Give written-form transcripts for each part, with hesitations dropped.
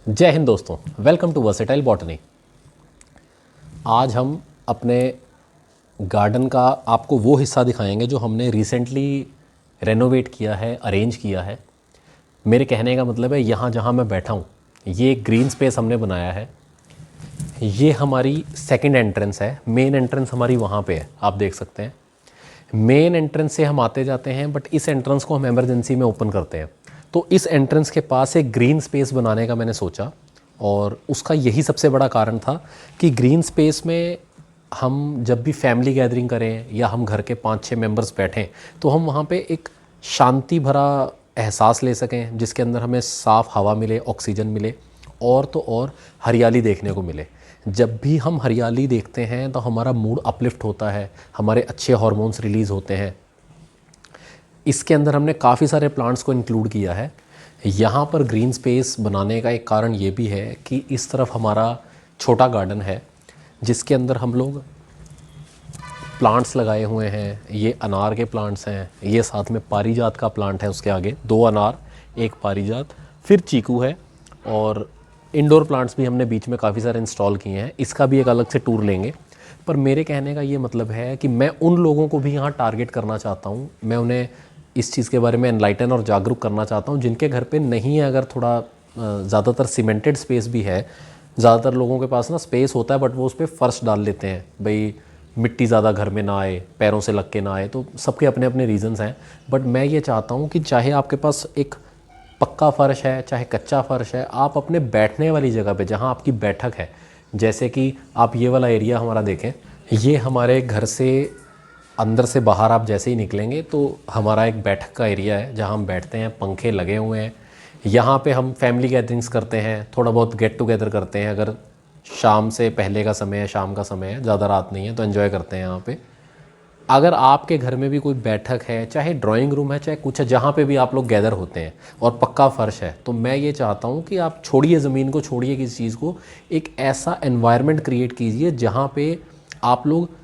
जय हिंद दोस्तों, welcome to versatile botany. आज हम अपने गार्डन का आपको वो हिस्सा दिखाएंगे जो हमने रिसेंटली रेनोवेट किया है, अरेंज किया है। मेरे कहने का मतलब है यहाँ जहाँ मैं बैठा हूँ ये एक ग्रीन स्पेस हमने बनाया है। ये हमारी सेकंड एंट्रेंस है। मेन एंट्रेंस हमारी वहाँ पे है, आप देख सकते हैं। मेन एंट्रेंस से हम आते जाते हैं, बट इस एंट्रेंस को हम इमरजेंसी में ओपन करते हैं। तो इस एंट्रेंस के पास एक ग्रीन स्पेस बनाने का मैंने सोचा, और उसका यही सबसे बड़ा कारण था कि ग्रीन स्पेस में हम जब भी फैमिली गैदरिंग करें या हम घर के 5-6 मेंबर्स बैठें तो हम वहाँ पे एक शांति भरा एहसास ले सकें, जिसके अंदर हमें साफ़ हवा मिले, ऑक्सीजन मिले, और तो और हरियाली देखने को मिले। जब भी हम हरियाली देखते हैं तो हमारा मूड अपलिफ्ट होता है, हमारे अच्छे हार्मोन्स रिलीज़ होते हैं। इसके अंदर हमने काफ़ी सारे प्लांट्स को इंक्लूड किया है। यहाँ पर ग्रीन स्पेस बनाने का एक कारण ये भी है कि इस तरफ हमारा छोटा गार्डन है जिसके अंदर हम लोग प्लांट्स लगाए हुए हैं। ये अनार के प्लांट्स हैं, ये साथ में पारिजात का प्लांट है, उसके आगे 2 अनार 1 पारिजात, फिर चीकू है, और इंडोर प्लांट्स भी हमने बीच में काफ़ी सारे इंस्टॉल किए हैं। इसका भी एक अलग से टूर लेंगे। पर मेरे कहने का ये मतलब है कि मैं उन लोगों को भी यहाँ टारगेट करना चाहता हूँ। मैं उन्हें इस चीज़ के बारे में एनलाइटन और जागरूक करना चाहता हूँ जिनके घर पे नहीं है। अगर थोड़ा ज़्यादातर सीमेंटेड स्पेस भी है, ज़्यादातर लोगों के पास ना स्पेस होता है बट वो उस पर फर्श डाल लेते हैं, भाई मिट्टी ज़्यादा घर में ना आए, पैरों से लग के ना आए। तो सबके अपने अपने रीजंस हैं। बट मैं ये चाहता हूँ कि चाहे आपके पास एक पक्का फ़र्श है चाहे कच्चा फ़र्श है, आप अपने बैठने वाली जगह पे जहाँ आपकी बैठक है, जैसे कि आप ये वाला एरिया हमारा देखें, ये हमारे घर से अंदर से बाहर आप जैसे ही निकलेंगे तो हमारा एक बैठक का एरिया है जहाँ हम बैठते हैं। पंखे लगे हुए हैं। यहाँ पे हम फैमिली गैदरिंग्स करते हैं, थोड़ा बहुत गेट टुगेदर करते हैं। अगर शाम से पहले का समय है, शाम का समय है, ज़्यादा रात नहीं है, तो एंजॉय करते हैं यहाँ पे। अगर आपके घर में भी कोई बैठक है, चाहे ड्राइंग रूम है, चाहे कुछ है, जहाँ पे भी आप लोग गैदर होते हैं और पक्का फ़र्श है, तो मैं ये चाहता हूँ कि आप छोड़िए ज़मीन को, छोड़िए किसी चीज़ को, एक ऐसा एनवायरनमेंट क्रिएट कीजिए जहाँ पे आप लोग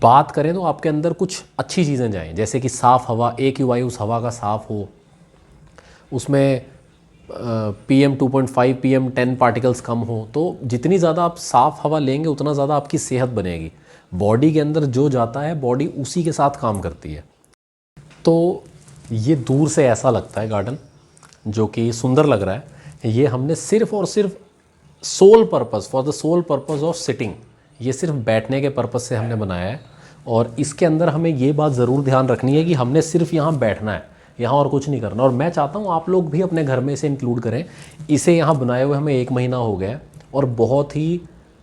बात करें तो आपके अंदर कुछ अच्छी चीज़ें जाएँ। जैसे कि साफ़ हवा, एक ही वायु उस हवा का साफ़ हो, उसमें PM2.5 PM10 पार्टिकल्स कम हो। तो जितनी ज़्यादा आप साफ़ हवा लेंगे उतना ज़्यादा आपकी सेहत बनेगी। बॉडी के अंदर जो जाता है बॉडी उसी के साथ काम करती है। तो ये दूर से ऐसा लगता है गार्डन, जो कि सुंदर लग रहा है। ये हमने सिर्फ़ और सिर्फ sole purpose, for the sole purpose of sitting, ये सिर्फ बैठने के पर्पज़ से हमने बनाया है। और इसके अंदर हमें ये बात ज़रूर ध्यान रखनी है कि हमने सिर्फ यहाँ बैठना है, यहाँ और कुछ नहीं करना। और मैं चाहता हूँ आप लोग भी अपने घर में इसे इंक्लूड करें। इसे यहाँ बनाए हुए हमें 1 महीना हो गया है और बहुत ही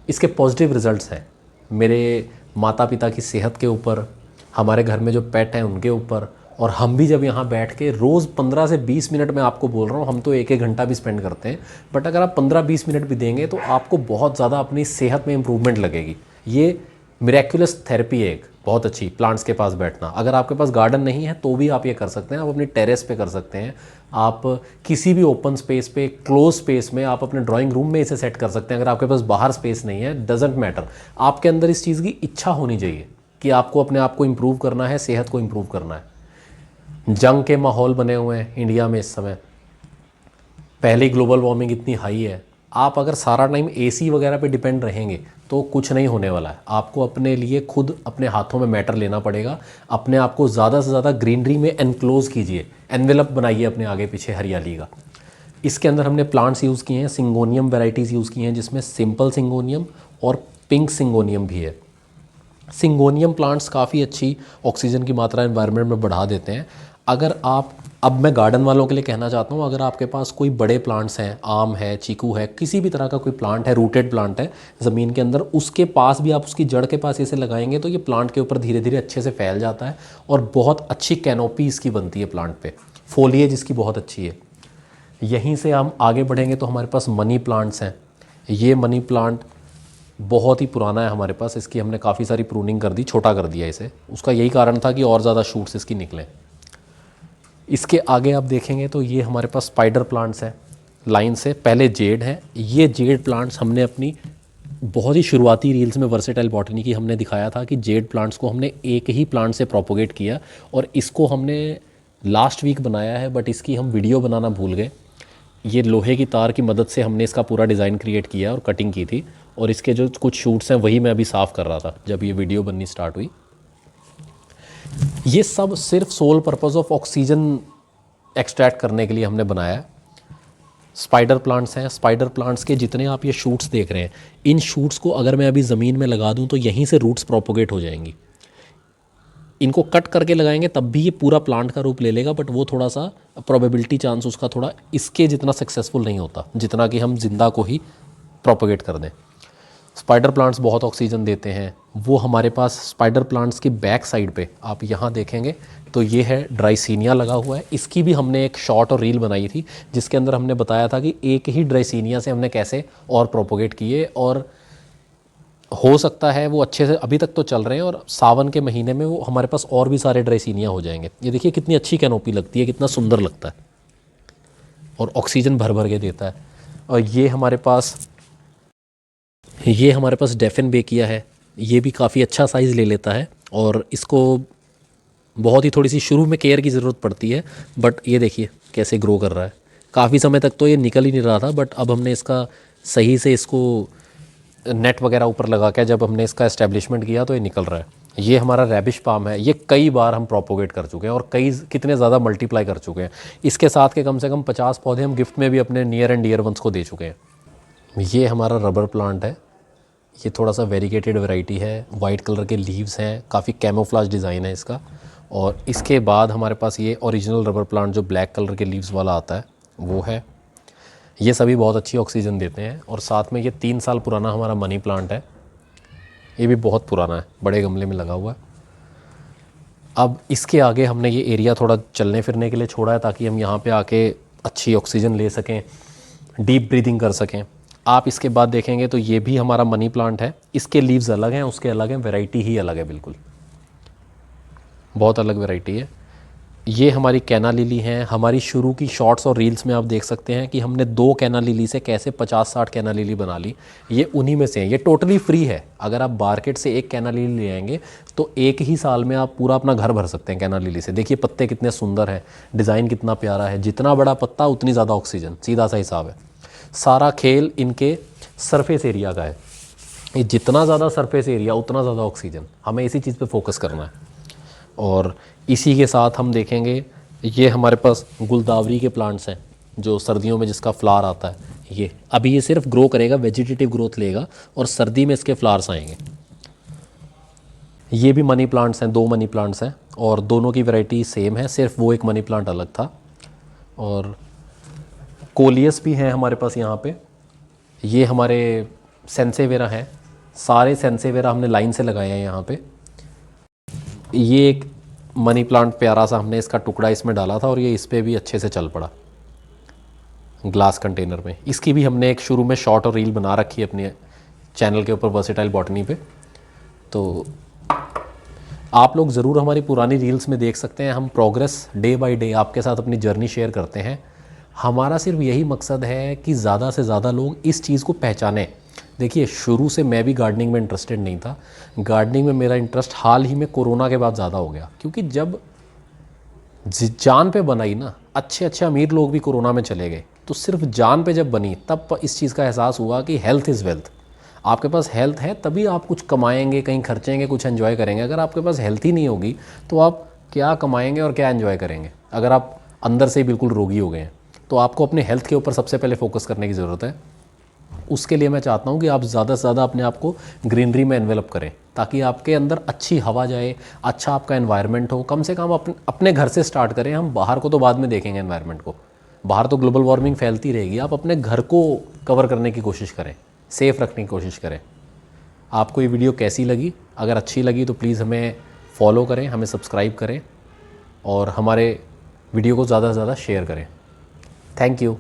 इसके पॉजिटिव रिज़ल्ट्स हैं मेरे माता पिता की सेहत के ऊपर, हमारे घर में जो पेट हैं उनके ऊपर। और हम भी जब यहाँ बैठ के रोज़ 15 से 20 मिनट में, आपको बोल रहा हूँ, हम तो 1-1 घंटा भी स्पेंड करते हैं, बट अगर आप 15-20 मिनट भी देंगे तो आपको बहुत ज़्यादा अपनी सेहत में इम्प्रूवमेंट लगेगी। ये मिरेक्युलस थेरेपी है एक बहुत अच्छी, प्लांट्स के पास बैठना। अगर आपके पास गार्डन नहीं है तो भी आप ये कर सकते हैं। आप अपनी टेरेस पे कर सकते हैं, आप किसी भी ओपन स्पेस पे, क्लोज स्पेस में, आप अपने ड्राइंग रूम में इसे सेट कर सकते हैं। अगर आपके पास बाहर स्पेस नहीं है, डजेंट मैटर, आपके अंदर इस चीज़ की इच्छा होनी चाहिए कि आपको अपने आप को इम्प्रूव करना है, सेहत को इम्प्रूव करना है। जंग के माहौल बने हुए हैं इंडिया में इस समय, पहले ही ग्लोबल वार्मिंग इतनी हाई है। आप अगर सारा टाइम एसी वगैरह पे डिपेंड रहेंगे तो कुछ नहीं होने वाला है। आपको अपने लिए खुद अपने हाथों में मैटर लेना पड़ेगा। अपने आप को ज़्यादा से ज़्यादा ग्रीनरी में एनक्लोज कीजिए, एनवेलप बनाइए अपने आगे पीछे हरियाली का। इसके अंदर हमने प्लांट्स यूज़ किए हैं, सिंगोनियम वेराइटीज़ यूज़ की हैं, जिसमें सिंपल सिंगोनियम और पिंक सिंगोनियम भी है। सिंगोनियम प्लांट्स काफ़ी अच्छी ऑक्सीजन की मात्रा एनवायरनमेंट में बढ़ा देते हैं। अगर आप, अब मैं गार्डन वालों के लिए कहना चाहता हूँ, अगर आपके पास कोई बड़े प्लांट्स हैं, आम है, चीकू है, किसी भी तरह का कोई प्लांट है, रूटेड प्लांट है ज़मीन के अंदर, उसके पास भी आप उसकी जड़ के पास इसे लगाएंगे तो ये प्लांट के ऊपर धीरे धीरे अच्छे से फैल जाता है और बहुत अच्छी कैनोपी इसकी बनती है प्लांट पे, फोलिएज इसकी बहुत अच्छी है। यहीं से हम आगे बढ़ेंगे तो हमारे पास मनी प्लांट्स हैं। ये मनी प्लांट बहुत ही पुराना है हमारे पास, इसकी हमने काफ़ी सारी प्रूनिंग कर दी, छोटा कर दिया इसे। उसका यही कारण था कि और ज़्यादा शूट्स इसकी निकलें। इसके आगे आप देखेंगे तो ये हमारे पास स्पाइडर प्लांट्स हैं लाइन से। पहले जेड है, ये जेड प्लांट्स हमने अपनी बहुत ही शुरुआती रील्स में वर्सेटाइल बॉटनी की हमने दिखाया था कि जेड प्लांट्स को हमने एक ही प्लांट से प्रोपोगेट किया, और इसको हमने लास्ट वीक बनाया है, बट इसकी हम वीडियो बनाना भूल गए। ये लोहे की तार की मदद से हमने इसका पूरा डिज़ाइन क्रिएट किया और कटिंग की थी, और इसके जो कुछ शूट्स हैं वही मैं अभी साफ़ कर रहा था जब ये वीडियो बननी स्टार्ट हुई। ये सब सिर्फ sole purpose of oxygen extract करने के लिए हमने बनाया है। स्पाइडर प्लांट्स हैं, स्पाइडर प्लांट्स के जितने आप ये शूट्स देख रहे हैं, इन शूट्स को अगर मैं अभी ज़मीन में लगा दूं तो यहीं से रूट्स प्रोपोगेट हो जाएंगी। इनको कट करके लगाएंगे तब भी ये पूरा प्लांट का रूप ले लेगा, बट वो थोड़ा सा प्रोबेबिलिटी चांस उसका थोड़ा इसके जितना सक्सेसफुल नहीं होता जितना कि हम जिंदा को ही प्रोपोगेट कर दें। स्पाइडर प्लांट्स बहुत ऑक्सीजन देते हैं। वो हमारे पास स्पाइडर प्लांट्स की बैक साइड पे आप यहाँ देखेंगे तो ये है ड्राइसीनिया लगा हुआ है। इसकी भी हमने एक शॉर्ट और रील बनाई थी जिसके अंदर हमने बताया था कि एक ही ड्राइसीनिया से हमने कैसे और प्रोपोगेट किए, और हो सकता है वो अच्छे से अभी तक तो चल रहे हैं, और सावन के महीने में वो हमारे पास और भी सारे ड्राइसीनिया हो जाएंगे। ये देखिए कितनी अच्छी कैनोपी लगती है, कितना सुंदर लगता है, और ऑक्सीजन भर भर के देता है। और ये हमारे पास डेफिन बेकिया है। ये भी काफ़ी अच्छा साइज़ ले लेता है, और इसको बहुत ही थोड़ी सी शुरू में केयर की ज़रूरत पड़ती है, बट ये देखिए कैसे ग्रो कर रहा है। काफ़ी समय तक तो ये निकल ही नहीं रहा था, बट अब हमने इसका सही से इसको नेट वगैरह ऊपर लगा के जब हमने इसका एस्टेब्लिशमेंट किया तो ये निकल रहा है। ये हमारा रैबिश पाम है। ये कई बार हम प्रोपोगेट कर चुके हैं और कितने ज़्यादा मल्टीप्लाई कर चुके हैं। इसके साथ के कम से कम 50 पौधे हम गिफ्ट में भी अपने नियर एंड डियर वंस को दे चुके हैं। ये हमारा रबर प्लांट है। ये थोड़ा सा वेरीगेटेड वैरायटी है, वाइट कलर के लीव्स हैं, काफ़ी कैमोफ्लाज डिज़ाइन है इसका। और इसके बाद हमारे पास ये ओरिजिनल रबर प्लांट जो ब्लैक कलर के लीव्स वाला आता है वो है। ये सभी बहुत अच्छी ऑक्सीजन देते हैं। और साथ में ये 3 साल पुराना हमारा मनी प्लांट है। ये भी बहुत पुराना है, बड़े गमले में लगा हुआ है। अब इसके आगे हमने ये एरिया थोड़ा चलने फिरने के लिए छोड़ा है ताकि हम यहाँ पे आके अच्छी ऑक्सीजन ले सकें, डीप ब्रीदिंग कर सकें। आप इसके बाद देखेंगे तो ये भी हमारा मनी प्लांट है। इसके लीव्स अलग हैं, उसके अलग हैं, वैरायटी ही अलग है, बिल्कुल बहुत अलग वैरायटी है। ये हमारी कैना लिली हैं। हमारी शुरू की शॉर्ट्स और रील्स में आप देख सकते हैं कि हमने 2 कैना लिली से कैसे 50-60 कैना लिली बना ली। ये उन्हीं में से हैं। ये टोटली फ्री है। अगर आप मार्केट से एक कैना लिली ले आएंगे तो एक ही साल में आप पूरा अपना घर भर सकते हैं कैना लिली से। देखिए पत्ते कितने सुंदर हैं, डिज़ाइन कितना प्यारा है। जितना बड़ा पत्ता उतनी ज़्यादा ऑक्सीजन, सीधा सा हिसाब है। सारा खेल इनके सरफेस एरिया का है। ये जितना ज़्यादा सरफेस एरिया उतना ज़्यादा ऑक्सीजन, हमें इसी चीज़ पे फोकस करना है। और इसी के साथ हम देखेंगे ये हमारे पास गुलदावरी के प्लांट्स हैं जो सर्दियों में जिसका फ्लावर आता है। ये अभी ये सिर्फ ग्रो करेगा, वेजिटेटिव ग्रोथ लेगा, और सर्दी में इसके फ्लावर्स आएंगे। ये भी मनी प्लांट्स हैं, 2 मनी प्लांट्स हैं, और दोनों की वैरायटी सेम है, सिर्फ वो एक मनी प्लांट अलग था। और कोलियस भी हैं हमारे पास यहाँ पे। ये हमारे सेंसेवेरा हैं। सारे सेंसेवेरा हमने लाइन से लगाए हैं यहाँ पे। ये एक मनी प्लांट प्यारा सा हमने इसका टुकड़ा इसमें डाला था और ये इस पे भी अच्छे से चल पड़ा ग्लास कंटेनर में। इसकी भी हमने एक शुरू में शॉर्ट और रील बना रखी है अपने चैनल के ऊपर वर्सेटाइल बॉटनी पे, तो आप लोग ज़रूर हमारी पुरानी रील्स में देख सकते हैं। हम प्रोग्रेस डे बाय डे आपके साथ अपनी जर्नी शेयर करते हैं। हमारा सिर्फ यही मकसद है कि ज़्यादा से ज़्यादा लोग इस चीज़ को पहचानें। देखिए शुरू से मैं भी गार्डनिंग में इंटरेस्टेड नहीं था। गार्डनिंग में मेरा इंटरेस्ट हाल ही में कोरोना के बाद ज़्यादा हो गया, क्योंकि जब जान पे बनाई ना, अच्छे अच्छे अमीर लोग भी कोरोना में चले गए, तो सिर्फ जान पे जब बनी तब इस चीज़ का एहसास हुआ कि हेल्थ इज़ वेल्थ। आपके पास हेल्थ है तभी आप कुछ कमाएंगे, कहीं खर्चेंगे, कुछ एंजॉय करेंगे। अगर आपके पास हेल्थ ही नहीं होगी तो आप क्या कमाएंगे और क्या एंजॉय करेंगे। अगर आप अंदर से ही बिल्कुल रोगी हो गए हैं तो आपको अपने हेल्थ के ऊपर सबसे पहले फोकस करने की ज़रूरत है। उसके लिए मैं चाहता हूँ कि आप ज़्यादा से ज़्यादा अपने आप को ग्रीनरी में एनवेलप करें, ताकि आपके अंदर अच्छी हवा जाए, अच्छा आपका एनवायरनमेंट हो। कम से कम अपने घर से स्टार्ट करें। हम बाहर को तो बाद में देखेंगे, एनवायरनमेंट को, बाहर तो ग्लोबल वार्मिंग फैलती रहेगी। आप अपने घर को कवर करने की कोशिश करें, सेफ़ रखने की कोशिश करें। आपको ये वीडियो कैसी लगी? अगर अच्छी लगी तो प्लीज़ हमें फॉलो करें, हमें सब्सक्राइब करें, और हमारे वीडियो को ज़्यादा से ज़्यादा शेयर करें। Thank you.